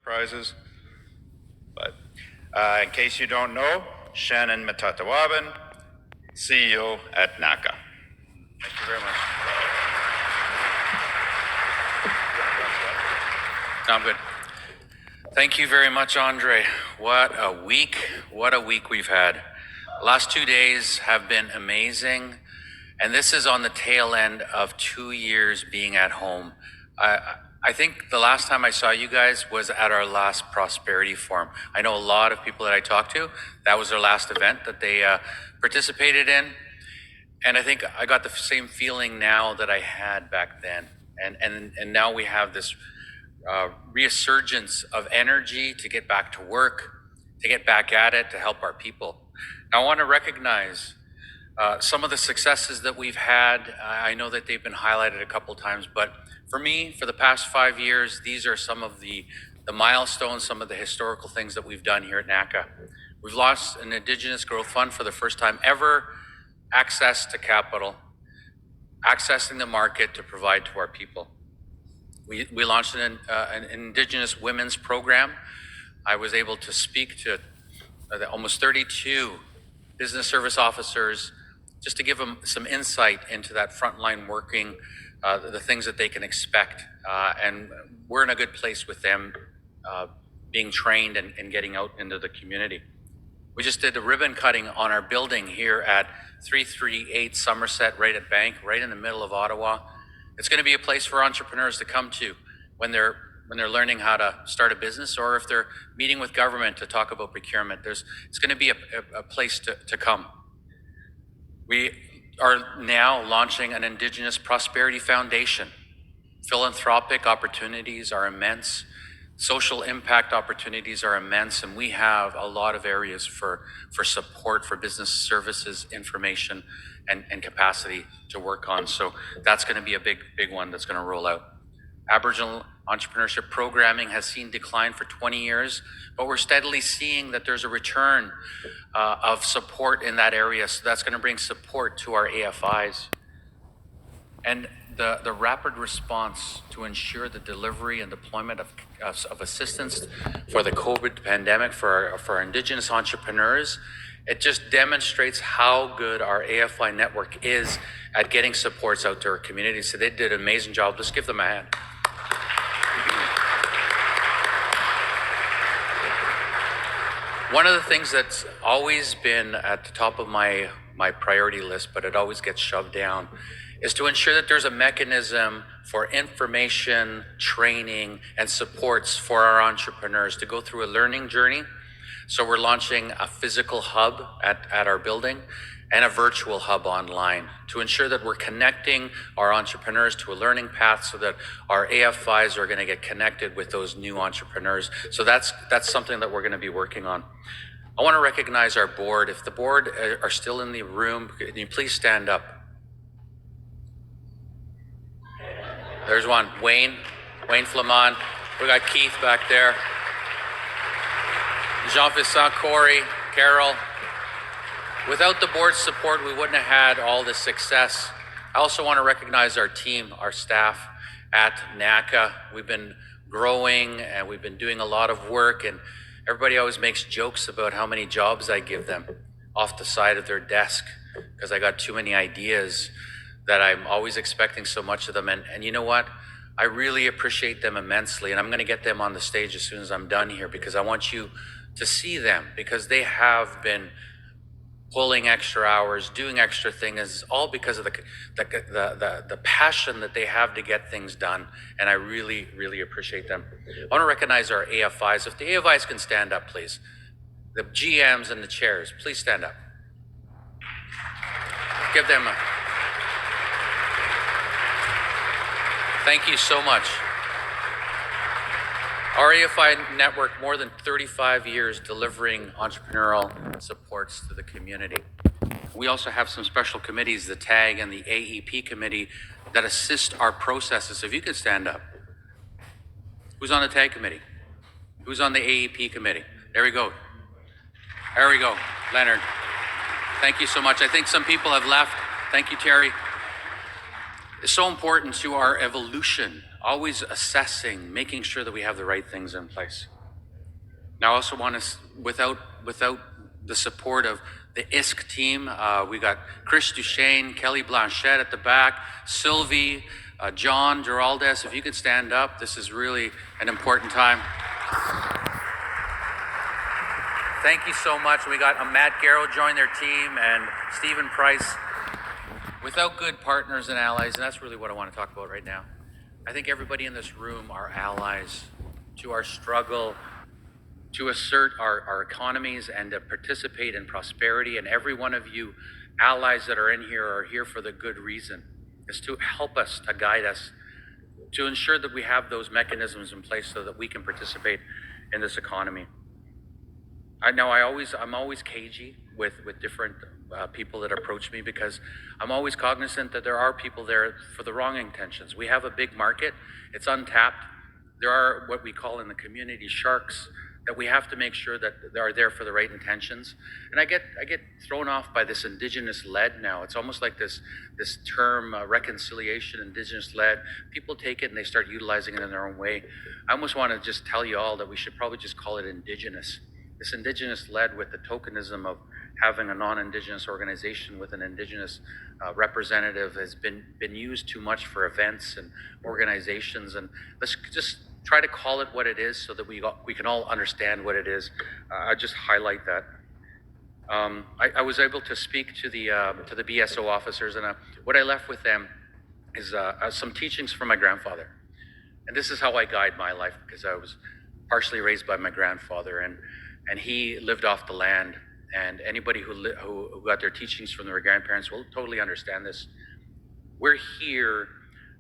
prizes. But in case you don't know, Shannin Metatawabin, CEO at NACCA. Thank you very much. No, I'm good. Thank you very much, Andre. What a week we've had. The last 2 days have been amazing. And this is on the tail end of 2 years being at home. I think the last time I saw you guys was at our last Prosperity Forum. I know a lot of people that I talked to, that was their last event that they participated in. And I think I got the same feeling now that I had back then. And now we have this resurgence of energy to get back to work, to get back at it, to help our people. Now, I want to recognize some of the successes that we've had. I know that they've been highlighted a couple times, but for me, for the past 5 years, these are some of the milestones, some of the historical things that we've done here at NACCA. We've launched an Indigenous Growth Fund for the first time ever, access to capital, accessing the market to provide to our people. We launched an Indigenous Women's Program. I was able to speak to almost 32 business service officers just to give them some insight into that frontline working, the things that they can expect. And we're in a good place with them being trained and getting out into the community. We just did a ribbon cutting on our building here at 338 Somerset, right at Bank, right in the middle of Ottawa. It's going to be a place for entrepreneurs to come to when they're learning how to start a business, or if they're meeting with government to talk about procurement. It's going to be a place to come. We are now launching an Indigenous Prosperity Foundation. Philanthropic opportunities are immense. Social impact opportunities are immense, and we have a lot of areas for support for business services, information, and capacity to work on. So that's going to be a big one that's going to roll out. Aboriginal entrepreneurship programming has seen decline for 20 years, but we're steadily seeing that there's a return of support in that area. So that's going to bring support to our AFIs. And the rapid response to ensure the delivery and deployment of assistance for the COVID pandemic for our Indigenous entrepreneurs, it just demonstrates how good our AFI network is at getting supports out to our community. So they did an amazing job. Let's give them a hand. One of the things that's always been at the top of my priority list, but it always gets shoved down, is to ensure that there's a mechanism for information, training, and supports for our entrepreneurs to go through a learning journey. So we're launching a physical hub at our building and a virtual hub online to ensure that we're connecting our entrepreneurs to a learning path so that our AFIs are going to get connected with those new entrepreneurs. So that's something that we're going to be working on. I want to recognize our board. If the board are still in the room, can you please stand up? There's one, Wayne Flamand. We got Keith back there. Jean-Vincent, Corey, Carol. Without the board's support, we wouldn't have had all this success. I also want to recognize our team, our staff at NACCA. We've been growing and we've been doing a lot of work, and everybody always makes jokes about how many jobs I give them off the side of their desk because I got too many ideas that I'm always expecting so much of them. And you know what? I really appreciate them immensely, and I'm going to get them on the stage as soon as I'm done here because I want you to see them, because they have been pulling extra hours, doing extra things, all because of the passion that they have to get things done. And I really, really appreciate them. I want to recognize our AFIs. If the AFIs can stand up, please. The GMs and the chairs, please stand up. Give them a... Thank you so much. Our AFI network, more than 35 years delivering entrepreneurial supports to the community. We also have some special committees, the TAG and the AEP committee, that assist our processes. If you could stand up. Who's on the TAG committee? Who's on the AEP committee? There we go. There we go, Leonard. Thank you so much. I think some people have left. Thank you, Terry. It's so important to our evolution, always assessing, making sure that we have the right things in place. Now, I also want to, without the support of the ISK team, we got Chris Duchesne, Kelly Blanchette at the back, Sylvie, John Geraldes. If you could stand up, this is really an important time. Thank you so much. We got Matt Garrow join their team and Stephen Price. Without good partners and allies, and that's really what I want to talk about right now. I think everybody in this room are allies to our struggle to assert our economies and to participate in prosperity. And every one of you allies that are in here are here for the good reason, is to help us, to guide us, to ensure that we have those mechanisms in place so that we can participate in this economy. I'm always cagey with different people that approach me, because I'm always cognizant that there are people there for the wrong intentions. We have a big market, it's untapped. There are what we call in the community sharks that we have to make sure that they are there for the right intentions. And I get thrown off by this Indigenous-led now. It's almost like this term reconciliation, Indigenous-led. People take it and they start utilizing it in their own way. I almost want to just tell you all that we should probably just call it Indigenous. This Indigenous-led with the tokenism of having a non-Indigenous organization with an Indigenous representative has been used too much for events and organizations. And let's just try to call it what it is so that we can all understand what it is. I just highlight that. I was able to speak to the BSO officers, and what I left with them is some teachings from my grandfather. And this is how I guide my life, because I was partially raised by my grandfather, and he lived off the land. And anybody who got their teachings from their grandparents will totally understand this. We're here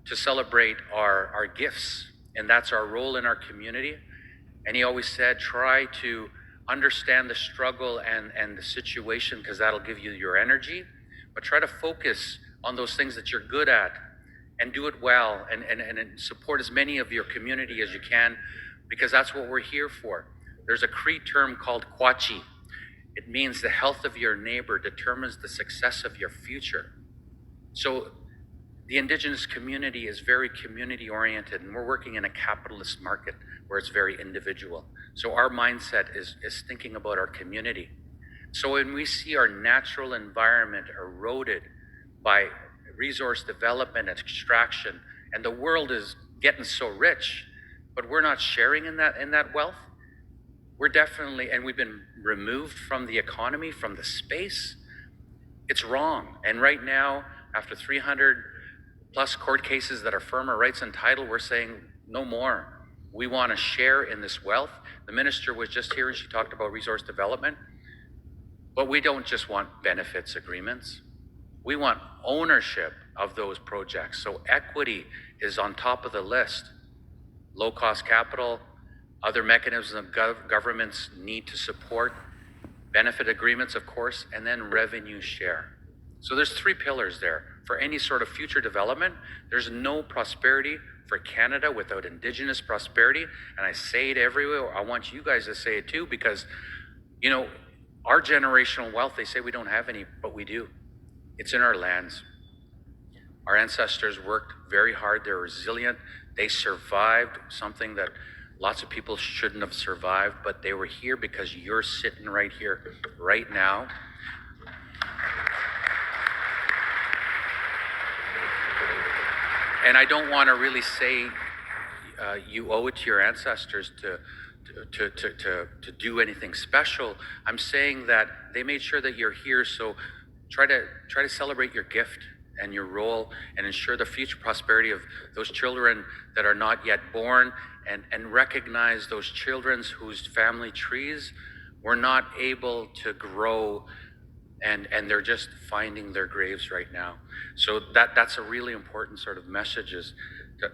to celebrate our gifts, and that's our role in our community. And he always said, try to understand the struggle and the situation, because that'll give you your energy, but try to focus on those things that you're good at and do it well, and support as many of your community as you can, because that's what we're here for. There's a Cree term called kwachi. It means the health of your neighbor determines the success of your future. So the Indigenous community is very community oriented, and we're working in a capitalist market where it's very individual. So our mindset is thinking about our community. So when we see our natural environment eroded by resource development and extraction, and the world is getting so rich, but we're not sharing in that wealth, we're definitely, and we've been removed from the economy, from the space. It's wrong. And right now, after 300 plus court cases that are firm our rights and title, we're saying no more. We want to share in this wealth. The minister was just here and she talked about resource development, but we don't just want benefits agreements. We want ownership of those projects. So equity is on top of the list. Low cost capital, other mechanisms governments need to support, benefit agreements, of course, and then revenue share. So there's three pillars there. For any sort of future development, there's no prosperity for Canada without Indigenous prosperity. And I say it everywhere. I want you guys to say it too, because, you know, our generational wealth, they say we don't have any, but we do. It's in our lands. Our ancestors worked very hard. They're resilient. They survived something that lots of people shouldn't have survived, but they were here because you're sitting right here, right now. And I don't want to really say you owe it to your ancestors to do anything special. I'm saying that they made sure that you're here, so try to celebrate your gift and your role, and ensure the future prosperity of those children that are not yet born, and recognize those children whose family trees were not able to grow, and they're just finding their graves right now. So that's a really important sort of message, is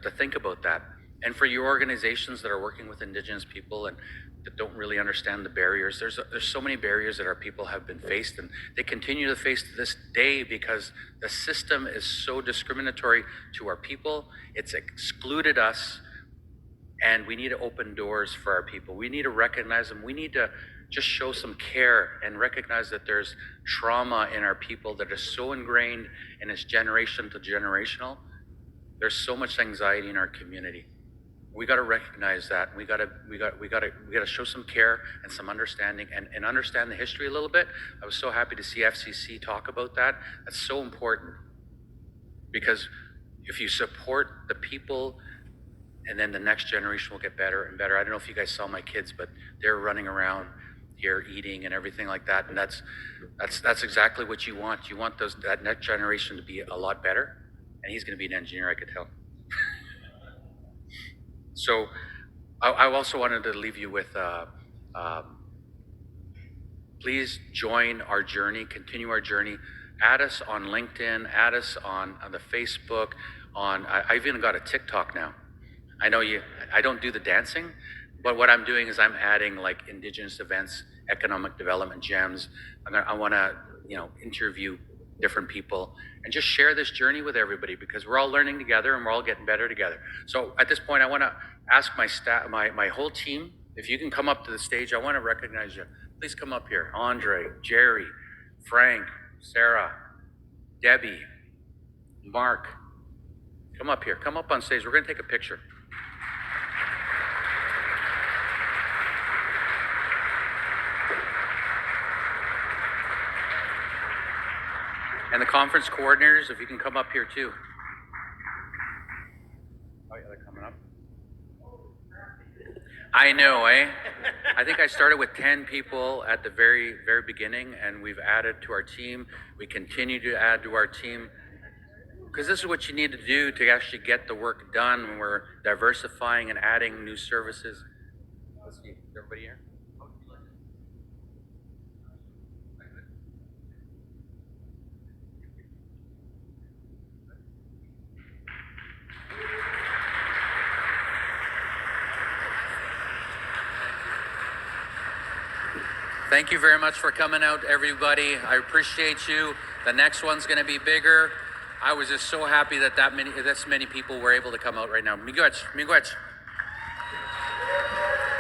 to think about that. And for your organizations that are working with Indigenous people and that don't really understand the barriers, there's so many barriers that our people have been faced, and they continue to face to this day, because the system is so discriminatory to our people. It's excluded us, and we need to open doors for our people. We need to recognize them. We need to just show some care and recognize that there's trauma in our people that is so ingrained, and it's generation to generational. There's so much anxiety in our community. We got to recognize that. We got to show some care and some understanding and understand the history a little bit. I was so happy to see FCC talk about that. That's so important, because if you support the people, and then the next generation will get better and better. I don't know if you guys saw my kids, but they're running around here eating and everything like that, and that's exactly what you want. You want that next generation to be a lot better, and he's going to be an engineer, I could tell. So I also wanted to leave you with, please join our journey, continue our journey. Add us on LinkedIn, add us on the Facebook, I've even got a TikTok now. I know I don't do the dancing, but what I'm doing is I'm adding like Indigenous events, economic development gems. I want to, interview different people and just share this journey with everybody, because we're all learning together and we're all getting better together. So at this point, I want to ask my staff, my whole team, if you can come up to the stage. I want to recognize you. Please come up here. Andre, Jerry, Frank, Sarah, Debbie, Mark. Come up here. Come up on stage. We're going to take a picture. And the conference coordinators, if you can come up here too. Oh, yeah, they're coming up. I know, eh? I think I started with 10 people at the very, very beginning, and we've added to our team. We continue to add to our team, because this is what you need to do to actually get the work done when we're diversifying and adding new services. Let's see, is everybody here? Thank you very much for coming out, everybody. I appreciate you. The next one's going to be bigger. I was just so happy that this many people were able to come out right now. Miigwech, miigwech.